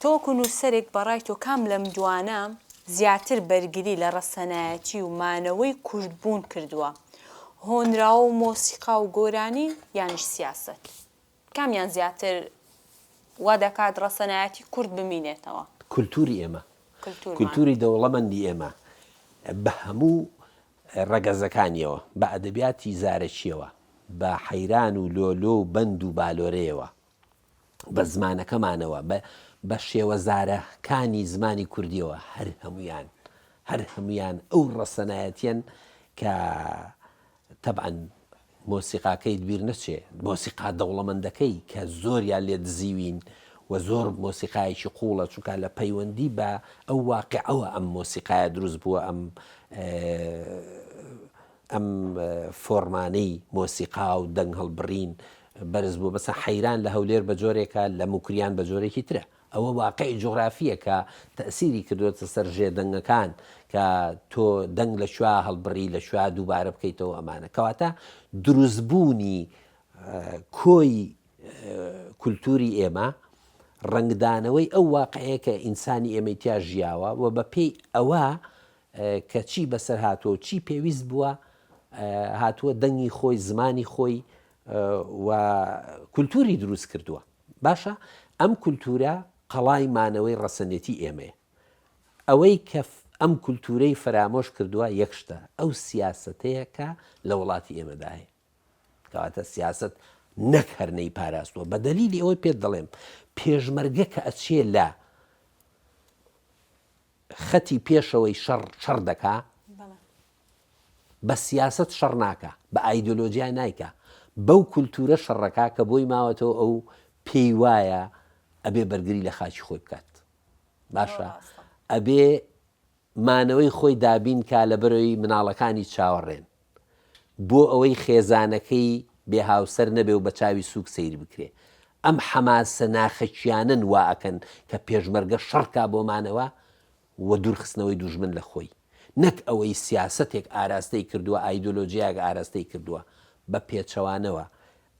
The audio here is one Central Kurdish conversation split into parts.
تۆ نووسەرێک بەڕای تۆ کام لەم جوانە زیاتر بەرگری لە ڕەسەنایەتی و مانەوەی کوردبوون کردووە؟ هۆنراوە و مۆسیقا و گۆرانی یانیش سیاست؟ کامیان زیاتر وا دەکات ڕەسەنایەتی کورد بمینێتەوە؟ کولتوری ئێمە، کولتوری دەوڵەمەندی ئێمە بە هەموو ڕەگەزەکانیەوە، بە ئەدەبیاتی زارەکیەوە، بە حەیران و لۆلۆ و بەند و بالۆرەیەوە، بە زمانەکەمانەوە، بە شێوەزارەکانی زمانی کوردیەوە، هەر هەمویان ئەو ڕەسەنایەتیان کە تەبعەن مۆسیقاکەیت بیر نەچێ، مۆسیقا دەوڵەمەندەکەی کە زۆریان لێ دزیوین و زۆر مۆسیقایەکی قوڵە، چونکە لە پەیوەندی بە ئەو واقعەوە ئەم مۆسیقایە دروست بووە، ئەم فۆرمانەی مۆسیقا و دەنگ هەڵبڕین بەرز بوو. بەسە حەیران لە هەولێر بە جۆرێکە، لە موکریان بە جۆرێکی ترە. ئەوە واقعی جوغرافیە کە تەسیری کردوێتە سەر ژێدەنگەکان کە تۆ دەنگ لە شووا هەڵبڕی، لە شووا دووبارە بکەیتەوە ئەمانە. کەواتە دروستبوونی کۆی کولتوری ئێمە ڕنگدانەوەی ئەو واقعەیە کە ئینسانی ئێمەی تیا ژیاوە و بە پێی ئەوە کە چی بەسەر هاتووە و چی پێویست بووە هاتووە دەنگی خۆی، زمانی خۆی و کولتوری دروست کردووە. باشە ئەم کولتورە قەڵای مانەوەی ڕەسەنێتی ئێمەیە. ئەوەی کە ئەم کولتورەی فرامۆش کردووە یەک شتە، ئەو سیاسەتەیە کە لە وڵاتی ئێمەدا هەیە. کەواتە سیاست نەک هەرنەی پاراستووە. بە دەلیلی ئەوەی پێت دەڵێم پێشمەرگە کە ئەچێ لە خەتی پێشەوەی شەڕ دەکا، بە سیاست شەڕ ناکە، بە ئایدۆلۆژیا نایکە، بەو کولتورە شەڕەکە کە بۆی ماوەتەوە ئەو پێی وایە ئەبێ بەرگری لە خاچی خۆی بکات. باشە ئەبێ مانەوەی خۆی دابین کا لە بەرەوەی مناڵەکانی چاوەڕێن، بۆ ئەوەی خێزانەکەی بێ هاوسەر نەبێ و بە چاوی سووک سەیر بکرێ. ئەم حەماسە ناخەکیانن وا ئەکەن کە پێشمەرگە شەڕکا بۆمانەوە و دوورخستنەوەی دوژمن لە خۆی، نەک ئەوەی سیاسەتێک ئاراستەی کردووە، ئایدۆلۆژیاک ئاراستەی کردووە بە پێچەوانەوە.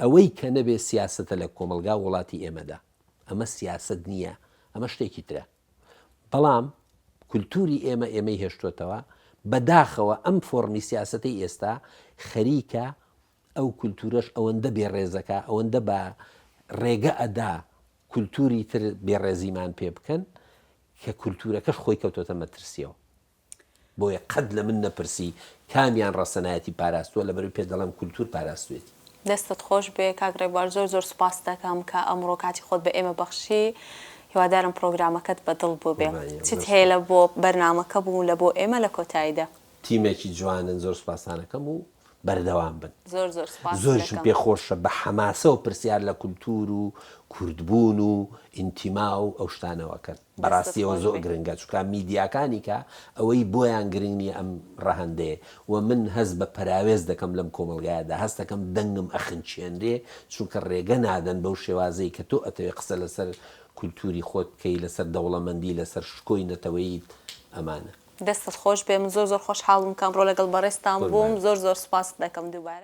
ئەوەی کە نەبێ سیاسەتە لە کۆمەلگا وڵاتی ئێمەدا، ئەمە سیاست نییە، ئەمە شتێکی ترە. بەڵام کولتوری ئێمەی هێشتوتەوە بەداخەوە ئەم فۆرمی سیاسەتی ئێستا خەریکە ئەو کولتورەش ئەوەندە بێڕێزەکە، ئەوەندە بە ڕێگە ئەدا کولتوری تر بێڕێزیمان پێ بکەن کە کولتورەکەش خۆی کەوتۆتە مەترسیەوە. بۆیە قەت لە من نەپرسی کامیان ڕەسەنایەتی پاراستووە، لەبەرەوەی پێ دەڵێم کولتور پاراستوێتی. دەستت خۆش بێ کاک ڕێبوار، زۆر سوپاس دەکەم کە ئەمڕۆ کاتی خۆت بە ئێمە بەخشی. هیوادارم پرۆگرامەکەت بەدڵ بوو بێ. چیت هەیە لە بۆ بەرنامەکە بوو لە بۆ ئێمە لە کۆتاییدا؟ تیمێکی جوانن، زۆر سوپاسانەکەم و بەردەوام بن. زۆر زۆرشم پێخۆشە بە حەماسەوە پرسیار لە کولتور و کوردبوون و ئینتیما و ئەو شتانەوەکەن. بەڕاستیەوە زۆر گرنگە، چونکە میدیاکانی کە ئەوەی بۆیان گرنگ نیە ئەم ڕەهەندەیە و من هەست بە پەراوێز دەکەم لەم کۆمەلگایەدا، هەست دەکەم دەنگم ئەخنچێنرێ، چونکە ڕێگە نادەن بەو شێوازەی کە تۆ ئەتەوێ قسە لەسەر کولتوری خۆت بکەی، لەسەر دەوڵەمەندی، لەسەر شکۆی نەتەوەیت. ئەمانە دەستت خۆش بێ. من زۆر خۆشحاڵم کە ئەمڕۆ لەگەڵ بەڕێستان بووم. زۆر سوپاس دەکەم دووبارە.